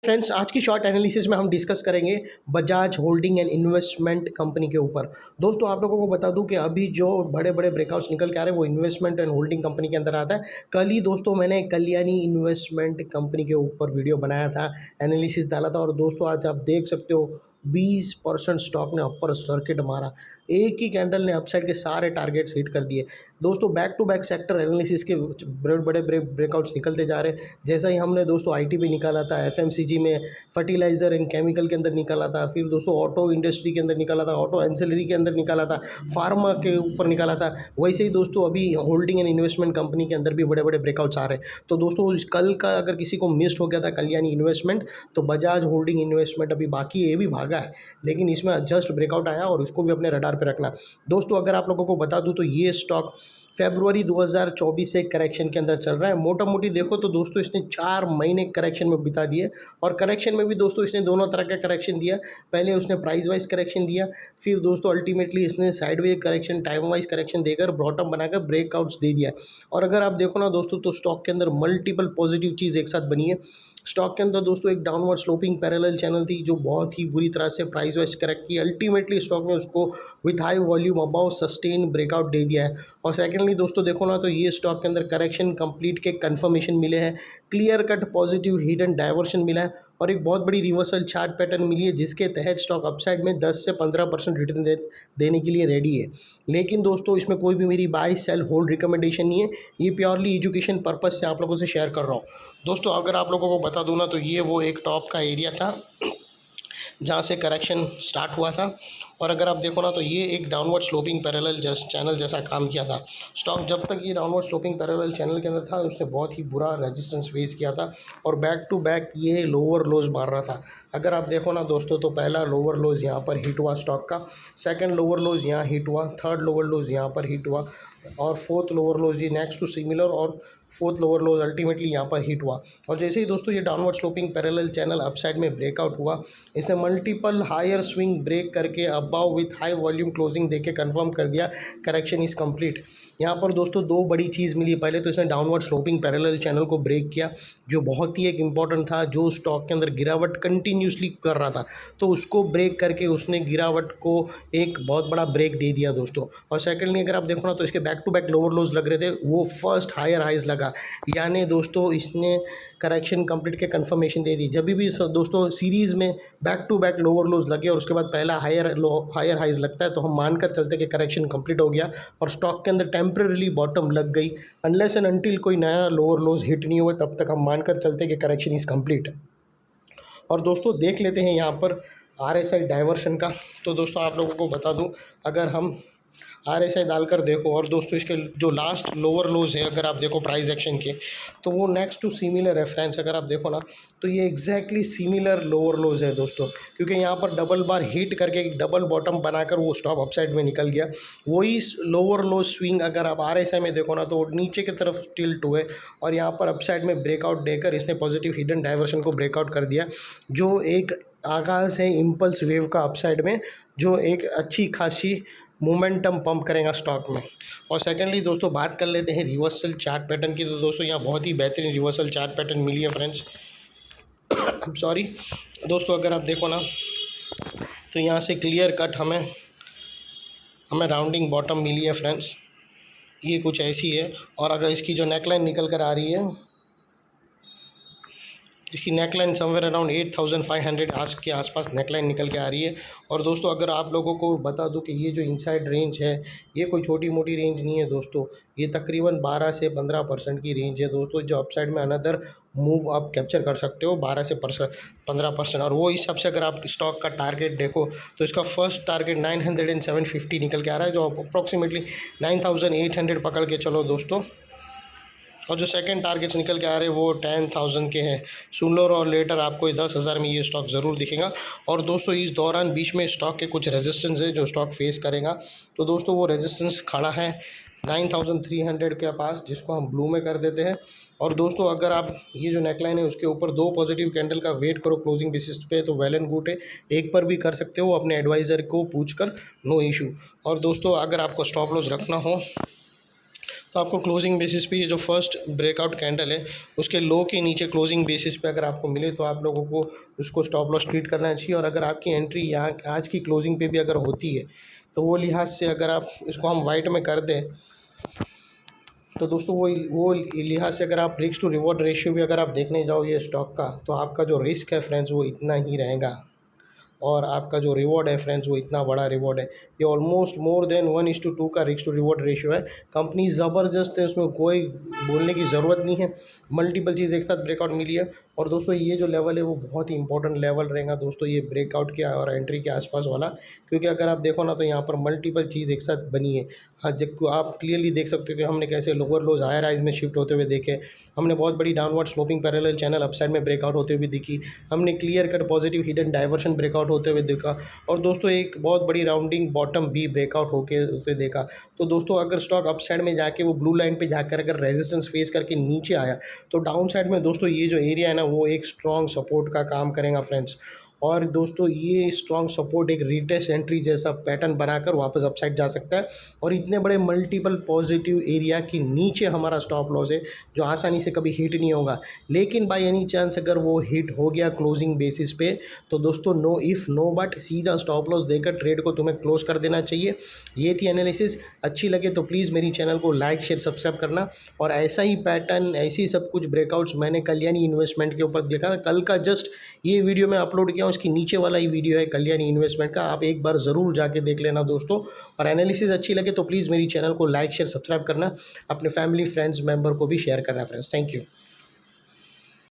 Friends, आज की short analysis में हम डिस्कस करेंगे Bajaj holding and investment company के ऊपर। दोस्तों, आप लोगों को बता दूं कि अभी जो बड़े बड़े ब्रेकआउट्स निकल के आ रहे हैं वो इन्वेस्टमेंट एंड होल्डिंग कंपनी के अंदर आता है। कल ही दोस्तों मैंने कल्याणी इन्वेस्टमेंट कंपनी के ऊपर वीडियो बनाया था, एनालिसिस डाला था, और दोस्तों आज आप देख सकते हो 20% स्टॉक ने अपर सर्किट मारा। एक ही कैंडल ने अपसाइड के सारे टारगेट्स हिट कर दिए। दोस्तों, back to back sector analysis के बड़े बड़े ब्रेकआउट्स निकलते जा रहे हैं। जैसा ही हमने दोस्तों आईटी पे निकाला था, एफएमसीजी में, फर्टिलाइजर एंड केमिकल के अंदर निकाला था, फिर दोस्तों ऑटो इंडस्ट्री के अंदर निकाला था, ऑटो एंसिलरी के अंदर निकाला था, फार्मा के ऊपर निकाला था, वैसे ही दोस्तों अभी होल्डिंग एंड इन्वेस्टमेंट कंपनी के अंदर भी बड़े बड़े ब्रेकआउट्स आ रहे हैं। तो दोस्तों कल का अगर किसी को मिस्ड हो गया था कल्याणी इन्वेस्टमेंट, तो बजाज होल्डिंग इन्वेस्टमेंट अभी बाकी है, ये भी भागा है, लेकिन इसमें जस्ट ब्रेकआउट आया और उसको भी अपने रडार पे रखना। दोस्तों, अगर आप लोगों को बता दूं तो ये स्टॉक फरवरी 2024 से करेक्शन के अंदर चल रहा है। मोटा मोटी देखो तो दोस्तों इसने 4 महीने करेक्शन में बिता दिए, और करेक्शन में भी दोस्तों इसने दोनों तरह का करेक्शन दिया। पहले उसने प्राइस वाइज करेक्शन दिया, फिर दोस्तों अल्टीमेटली इसने sideways correction, time wise correction देकर बॉटम बनाकर ब्रेकआउट्स दे दिया। और अगर आप देखो ना दोस्तों, तो स्टॉक के अंदर मल्टीपल पॉजिटिव चीज़ एक साथ बनी है। स्टॉक के अंदर दोस्तों एक डाउनवर्ड स्लोपिंग पैरेलल चैनल थी जो बहुत ही बुरी तरह से प्राइस वाइज करेक्ट की। अल्टीमेटली स्टॉक ने उसको with high volume above sustain breakout दे दिया है। और सेकेंडली दोस्तों देखो ना, तो ये स्टॉक के अंदर करेक्शन कंप्लीट के कंफर्मेशन मिले हैं, clear cut positive hidden diversion मिला है, और एक बहुत बड़ी रिवर्सल चार्ट पैटर्न मिली है जिसके तहत स्टॉक अपसाइड में 10 से 15% रिटर्न देने के लिए रेडी है। लेकिन दोस्तों इसमें कोई भी मेरी बाय सेल होल्ड रिकमेंडेशन नहीं है, ये प्योरली एजुकेशन पर्पज़ से आप लोगों से शेयर कर रहा हूँ। दोस्तों, अगर आप लोगों को बता दूँ ना, तो ये वो एक टॉप का एरिया था जहाँ से करेक्शन स्टार्ट हुआ था। और अगर आप देखो ना, तो ये एक downward sloping parallel just channel जैसा काम किया था। स्टॉक जब तक ये डाउनवर्ड स्लोपिंग पैरेलल चैनल के अंदर था, उसने बहुत ही बुरा रेजिस्टेंस फेस किया था, और बैक टू बैक ये लोअर लोज मार रहा था। अगर आप देखो ना दोस्तों, तो पहला लोअर लोज यहाँ पर हिट हुआ स्टॉक का, सेकंड लोअर लोज यहाँ हिट हुआ, थर्ड लोअर लोज यहाँ पर हिट हुआ, और फोर्थ लोअर लोज ये नेक्स्ट टू सिमिलर, और फोर्थ लोअर लोज अल्टीमेटली यहाँ पर हिट हुआ। और जैसे ही दोस्तों ये downward sloping parallel channel upside में ब्रेकआउट हुआ, इसने मल्टीपल हायर स्विंग ब्रेक करके above with high volume closing देके कंफर्म कर दिया करेक्शन इज़ कंप्लीट। यहाँ पर दोस्तों दो बड़ी चीज़ मिली। पहले तो इसने डाउनवर्ड स्लोपिंग पैरेलल चैनल को ब्रेक किया, जो बहुत ही एक इम्पॉर्टेंट था, जो स्टॉक के अंदर गिरावट कंटिन्यूसली कर रहा था, तो उसको ब्रेक करके उसने गिरावट को एक बहुत बड़ा ब्रेक दे दिया दोस्तों। और सेकेंडली अगर आप देखो ना, तो इसके back to back lower lows लग रहे थे, वो फर्स्ट हायर हाइज लगा, यानी दोस्तों इसने करेक्शन कंप्लीट के कंफर्मेशन दे दी। जब भी दोस्तों सीरीज़ में back to back lower lows लगे और उसके बाद पहला हायर हाइज लगता है, तो हम मानकर चलते कि करेक्शन कंप्लीट हो गया और स्टॉक के अंदर टेम्परेरी बॉटम लग गई। अनलेस एंड अनटिल कोई नया लोअर लोज हिट नहीं हुआ, तब तक हम मानकर चलते कि करेक्शन इज़ कंप्लीट। और दोस्तों देख लेते हैं यहाँ पर RSI डाइवर्शन का। तो दोस्तों आप लोगों को बता दूँ, अगर हम RSI डालकर देखो, और दोस्तों इसके जो लास्ट लोअर लोज है अगर आप देखो प्राइस एक्शन के, तो वो नेक्स्ट टू सिमिलर रेफरेंस अगर आप देखो ना, तो ये एग्जैक्टली सिमिलर लोअर लोज है दोस्तों, क्योंकि यहाँ पर डबल बार हिट करके एक डबल बॉटम बनाकर वो स्टॉक अपसाइड में निकल गया। वही लोअर लोज स्विंग अगर आप RSI में देखो ना, तो वो नीचे की तरफ टिल्ट हुए और यहाँ पर अपसाइड में ब्रेकआउट देकर इसने पॉजिटिव हिडन डाइवर्शन को ब्रेकआउट कर दिया, जो एक आगाज़ है इम्पल्स वेव का अपसाइड में, जो एक अच्छी खासी मोमेंटम पंप करेगा स्टॉक में। और सेकेंडली दोस्तों बात कर लेते हैं रिवर्सल चार्ट पैटर्न की। तो दोस्तों यहाँ बहुत ही बेहतरीन रिवर्सल चार्ट पैटर्न मिली है फ्रेंड्स। सॉरी दोस्तों, अगर आप देखो ना, तो यहाँ से क्लियर कट हमें राउंडिंग बॉटम मिली है फ्रेंड्स, ये कुछ ऐसी है। और अगर इसकी जो नेकलाइन निकल कर आ रही है, इसकी नेकलाइन समवेयर अराउंड 8500 आज के आसपास नेकलाइन निकल के आ रही है। और दोस्तों अगर आप लोगों को बता दूं कि ये जो इनसाइड रेंज है, ये कोई छोटी मोटी रेंज नहीं है दोस्तों, ये तकरीबन 12 से 15% की रेंज है दोस्तों, जो अपसाइड में अनदर मूव आप कैप्चर कर सकते हो 12 से 15%। और वो हिसाब से अगर आप स्टॉक का टारगेट देखो, तो इसका फर्स्ट टारगेट 900 एंड 750 निकल के आ रहा है, जो अप्रॉक्सीमेटली 9800 पकड़ के चलो दोस्तों। और जो सेकंड टारगेट्स निकल के आ रहे हैं वो 10,000 के हैं। सूनर और लेटर आपको 10,000 में ये स्टॉक ज़रूर दिखेगा। और दोस्तों इस दौरान बीच में स्टॉक के कुछ रेजिस्टेंस है जो स्टॉक फेस करेगा। तो दोस्तों वो रेजिस्टेंस खड़ा है 9,300 के पास, जिसको हम ब्लू में कर देते हैं। और दोस्तों अगर आप ये जो नेकलाइन है उसके ऊपर 2 पॉजिटिव कैंडल का वेट करो क्लोजिंग बेसिस पे, तो वेल एंड गुड है, एक पर भी कर सकते हो अपने एडवाइज़र को पूछ कर, नो इशू। और दोस्तों अगर आपको स्टॉप लॉस रखना हो तो आपको क्लोजिंग बेसिस पे ये जो फर्स्ट ब्रेकआउट कैंडल है उसके लो के नीचे क्लोजिंग बेसिस पे अगर आपको मिले तो आप लोगों को उसको स्टॉप लॉस ट्रीट करना चाहिए। और अगर आपकी एंट्री यहाँ आज की क्लोजिंग पे भी अगर होती है तो वो लिहाज से अगर आप इसको हम वाइट में कर दें तो दोस्तों वो लिहाज से अगर आप रिस्क टू रिवॉर्ड रेशियो भी अगर आप देखने जाओगे स्टॉक का तो आपका जो रिस्क है फ्रेंड्स वो इतना ही रहेगा और आपका जो रिवॉर्ड है फ्रेंड्स वो इतना बड़ा रिवॉर्ड है। ये ऑलमोस्ट मोर देन 1:2 का रिस्क टू रिवॉर्ड रेशियो है। कंपनी ज़बरदस्त है, उसमें कोई बोलने की ज़रूरत नहीं है। मल्टीपल चीज़ एक साथ ब्रेकआउट मिली है और दोस्तों ये जो लेवल है वो बहुत ही इंपॉर्टेंट लेवल रहेगा दोस्तों, ये ब्रेकआउट के और एंट्री के आसपास वाला, क्योंकि अगर आप देखो ना तो यहाँ पर मल्टीपल चीज़ एक साथ बनी है। हाँ, जब आप क्लियरली देख सकते हो कि हमने कैसे लोअर लोज हायर हाइज में शिफ्ट होते हुए देखे, हमने बहुत बड़ी downward sloping parallel channel upside में ब्रेकआउट होते हुए दिखी, हमने clear cut positive hidden diversion breakout होते हुए देखा और दोस्तों एक बहुत बड़ी राउंडिंग बॉटम भी ब्रेकआउट होते देखा। तो दोस्तों अगर स्टॉक अप साइड में जाके वो ब्लू लाइन पे जाकर अगर रेजिस्टेंस फेस करके नीचे आया तो डाउन साइड में दोस्तों ये जो एरिया है ना वो एक स्ट्रॉन्ग सपोर्ट का काम करेगा फ्रेंड्स। और दोस्तों ये स्ट्रॉन्ग सपोर्ट एक रिटेस्ट एंट्री जैसा पैटर्न बनाकर वापस अपसाइड जा सकता है और इतने बड़े मल्टीपल पॉजिटिव एरिया के नीचे हमारा स्टॉप लॉस है जो आसानी से कभी हिट नहीं होगा। लेकिन बाय एनी चांस अगर वो हिट हो गया क्लोजिंग बेसिस पे तो दोस्तों नो इफ़ नो बट सीधा स्टॉप लॉस देकर ट्रेड को तुम्हें क्लोज कर देना चाहिए। ये थी एनालिसिस। अच्छी लगे तो प्लीज़ मेरी चैनल को लाइक शेयर सब्सक्राइब करना और ऐसा ही पैटर्न ऐसी सब कुछ ब्रेकआउट्स मैंने कल्याणी इन्वेस्टमेंट के ऊपर देखा था। कल का जस्ट ये वीडियो मैं अपलोड किया हूँ, इसके नीचे वाला ही वीडियो है कल्याणी इन्वेस्टमेंट का, आप एक बार ज़रूर जाके देख लेना दोस्तों। और एनालिसिस अच्छी लगे तो प्लीज़ मेरी चैनल को लाइक शेयर सब्सक्राइब करना, अपने फैमिली फ्रेंड्स मेंबर को भी शेयर करना फ्रेंड्स। Thank you.